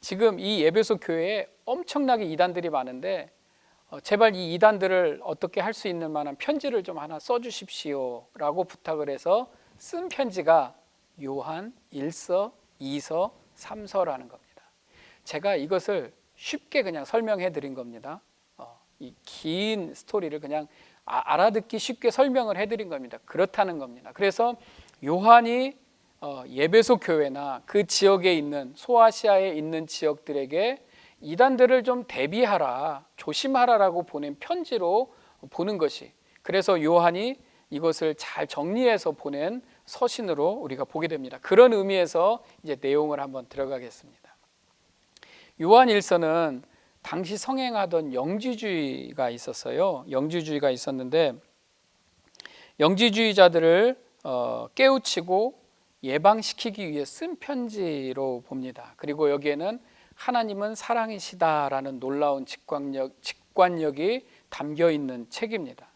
지금 이 에베소 교회에 엄청나게 이단들이 많은데 제발 이 이단들을 어떻게 할 수 있는 만한 편지를 좀 하나 써주십시오 라고 부탁을 해서 쓴 편지가 요한 1서, 2서, 3서라는 겁니다. 제가 이것을 쉽게 그냥 설명해 드린 겁니다. 이 긴 스토리를 그냥 알아듣기 쉽게 설명을 해 드린 겁니다. 그렇다는 겁니다. 그래서 요한이 예배소 교회나 그 지역에 있는 소아시아에 있는 지역들에게 이단들을 좀 대비하라, 조심하라라고 보낸 편지로 보는 것이, 그래서 요한이 이것을 잘 정리해서 보낸 서신으로 우리가 보게 됩니다. 그런 의미에서 이제 내용을 한번 들어가겠습니다. 요한 1서는 당시 성행하던 영지주의가 있었어요. 영지주의가 있었는데 영지주의자들을 깨우치고 예방시키기 위해 쓴 편지로 봅니다. 그리고 여기에는 하나님은 사랑이시다라는 놀라운 직관력이 담겨 있는 책입니다.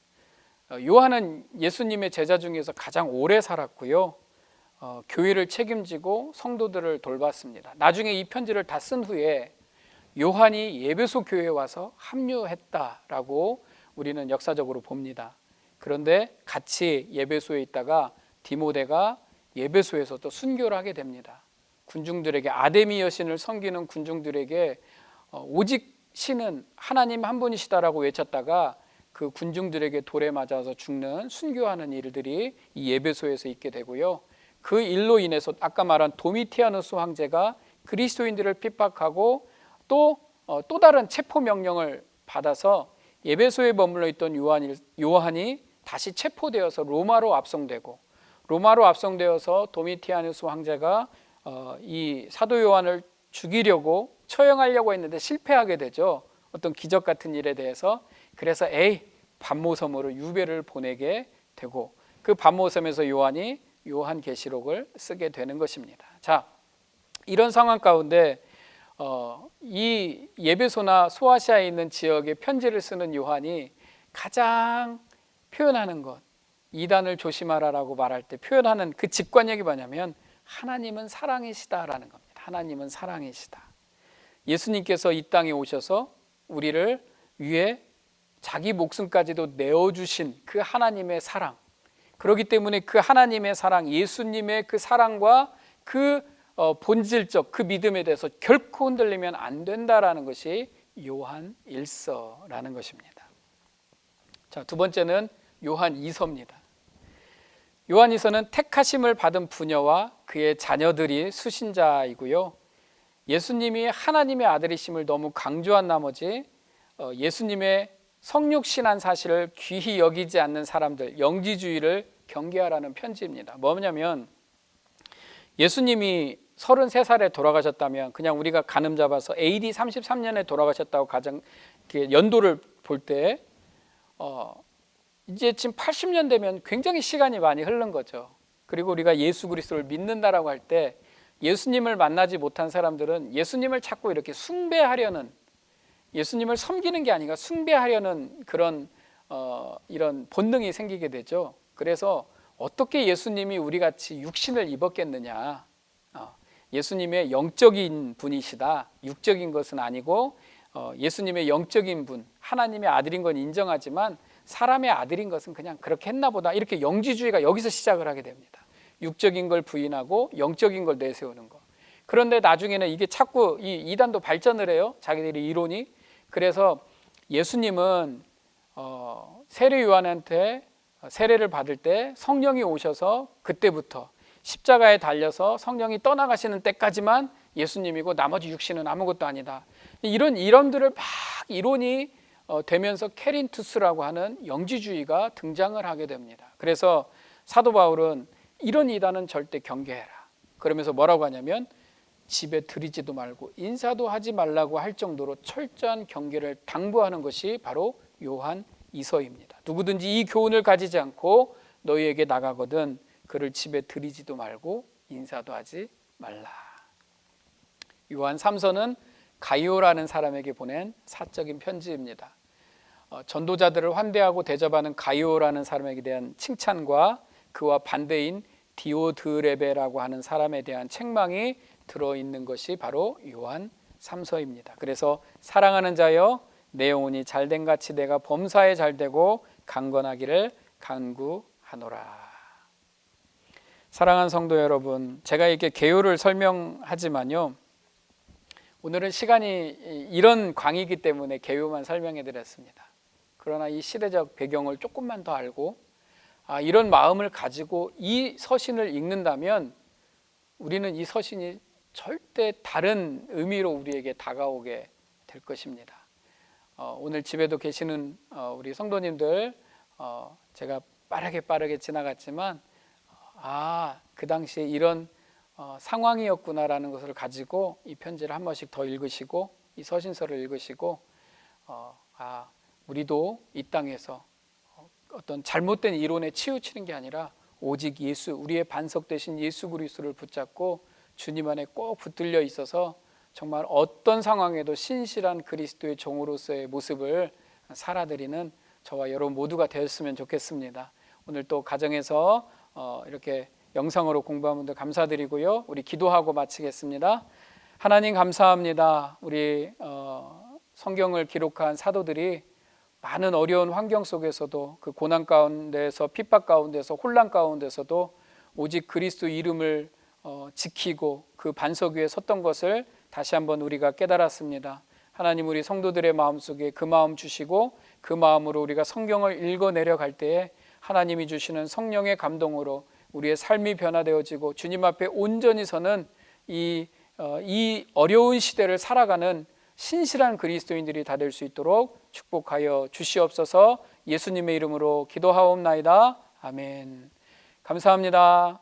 요한은 예수님의 제자 중에서 가장 오래 살았고요. 교회를 책임지고 성도들을 돌봤습니다. 나중에 이 편지를 다 쓴 후에 요한이 예배소 교회에 와서 합류했다라고 우리는 역사적으로 봅니다. 그런데 같이 예배소에 있다가 디모데가 예배소에서 또 순교를 하게 됩니다. 군중들에게, 아데미 여신을 섬기는 군중들에게 오직 신은 하나님 한 분이시다라고 외쳤다가 그 군중들에게 돌에 맞아서 죽는, 순교하는 일들이 이 예배소에서 있게 되고요. 그 일로 인해서 아까 말한 도미티아누스 황제가 그리스도인들을 핍박하고 또 다른 체포 명령을 받아서 예배소에 머물러 있던 요한이 다시 체포되어서 로마로 압송되어서 도미티아누스 황제가 이 사도 요한을 죽이려고 처형하려고 했는데 실패하게 되죠. 어떤 기적 같은 일에 대해서. 그래서 반모섬으로 유배를 보내게 되고, 그 반모섬에서 요한이 요한계시록을 쓰게 되는 것입니다. 자, 이런 상황 가운데 이 예배소나 소아시아에 있는 지역에 편지를 쓰는 요한이 가장 표현하는 것, 이단을 조심하라라고 말할 때 표현하는 그 직관력이 뭐냐면 하나님은 사랑이시다라는 겁니다. 하나님은 사랑이시다. 예수님께서 이 땅에 오셔서 우리를 위해 자기 목숨까지도 내어주신 그 하나님의 사랑, 그렇기 때문에 그 하나님의 사랑, 예수님의 그 사랑과 그 본질적 그 믿음에 대해서 결코 흔들리면 안 된다라는 것이 요한 1서라는 것입니다. 자, 두 번째는 요한 2서입니다. 요한 2서는 택하심을 받은 부녀와 그의 자녀들이 수신자이고요. 예수님이 하나님의 아들이심을 너무 강조한 나머지 예수님의 성육신한 사실을 귀히 여기지 않는 사람들, 영지주의를 경계하라는 편지입니다. 뭐냐면 예수님이 33살에 돌아가셨다면 그냥 우리가 가늠 잡아서 AD 33년에 돌아가셨다고 가장 연도를 볼 때 이제 지금 80년 되면 굉장히 시간이 많이 흐른 거죠. 그리고 우리가 예수 그리스도를 믿는다라고 할 때 예수님을 만나지 못한 사람들은 예수님을 자꾸 이렇게 숭배하려는, 예수님을 섬기는 게 아니라 숭배하려는 그런 이런 본능이 생기게 되죠. 그래서 어떻게 예수님이 우리 같이 육신을 입었겠느냐, 예수님의 영적인 분이시다, 육적인 것은 아니고 예수님의 영적인 분, 하나님의 아들인 건 인정하지만 사람의 아들인 것은 그냥 그렇게 했나 보다, 이렇게 영지주의가 여기서 시작을 하게 됩니다. 육적인 걸 부인하고 영적인 걸 내세우는 거. 그런데 나중에는 이게 자꾸 이 이단도 발전을 해요, 자기들이 이론이. 그래서 예수님은 세례 요한한테 세례를 받을 때 성령이 오셔서 그때부터 십자가에 달려서 성령이 떠나가시는 때까지만 예수님이고 나머지 육신은 아무것도 아니다, 이런 이론들을 막 이론이 되면서 케린투스라고 하는 영지주의가 등장을 하게 됩니다. 그래서 사도 바울은 이런 이단은 절대 경계해라, 그러면서 뭐라고 하냐면 집에 들이지도 말고 인사도 하지 말라고 할 정도로 철저한 경계를 당부하는 것이 바로 요한 2서입니다. 누구든지 이 교훈을 가지지 않고 너희에게 나가거든 그를 집에 들이지도 말고 인사도 하지 말라. 요한 3서는 가이오라는 사람에게 보낸 사적인 편지입니다. 전도자들을 환대하고 대접하는 가이오라는 사람에게 대한 칭찬과 그와 반대인 디오드레베라고 하는 사람에 대한 책망이 들어있는 것이 바로 요한 3서입니다. 그래서 사랑하는 자여 내 영혼이 잘된 같이 내가 범사에 잘되고 강건하기를 간구하노라. 사랑하는 성도 여러분, 제가 이렇게 개요를 설명하지만요, 오늘은 시간이 이런 강의이기 때문에 개요만 설명해 드렸습니다. 그러나 이 시대적 배경을 조금만 더 알고 이런 마음을 가지고 이 서신을 읽는다면 우리는 이 서신이 절대 다른 의미로 우리에게 다가오게 될 것입니다. 오늘 집에도 계시는 우리 성도님들, 제가 빠르게 지나갔지만 그 당시에 이런 상황이었구나라는 것을 가지고 이 편지를 한 번씩 더 읽으시고 이 서신서를 읽으시고 우리도 이 땅에서 어떤 잘못된 이론에 치우치는 게 아니라 오직 예수, 우리의 반석 되신 예수 그리스도를 붙잡고 주님 안에 꼭 붙들려 있어서 정말 어떤 상황에도 신실한 그리스도의 종으로서의 모습을 살아드리는 저와 여러분 모두가 되었으면 좋겠습니다. 오늘 또 가정에서 이렇게 영상으로 공부한 분들 감사드리고요. 우리 기도하고 마치겠습니다. 하나님 감사합니다. 우리 성경을 기록한 사도들이 많은 어려운 환경 속에서도 그 고난 가운데서 핍박 가운데서 혼란 가운데서도 오직 그리스도 이름을 지키고 그 반석 위에 섰던 것을 다시 한번 우리가 깨달았습니다. 하나님, 우리 성도들의 마음속에 그 마음 주시고 그 마음으로 우리가 성경을 읽어 내려갈 때에 하나님이 주시는 성령의 감동으로 우리의 삶이 변화되어지고 주님 앞에 온전히 서는 이 어려운 시대를 살아가는 신실한 그리스도인들이 다 될 수 있도록 축복하여 주시옵소서. 예수님의 이름으로 기도하옵나이다. 아멘. 감사합니다.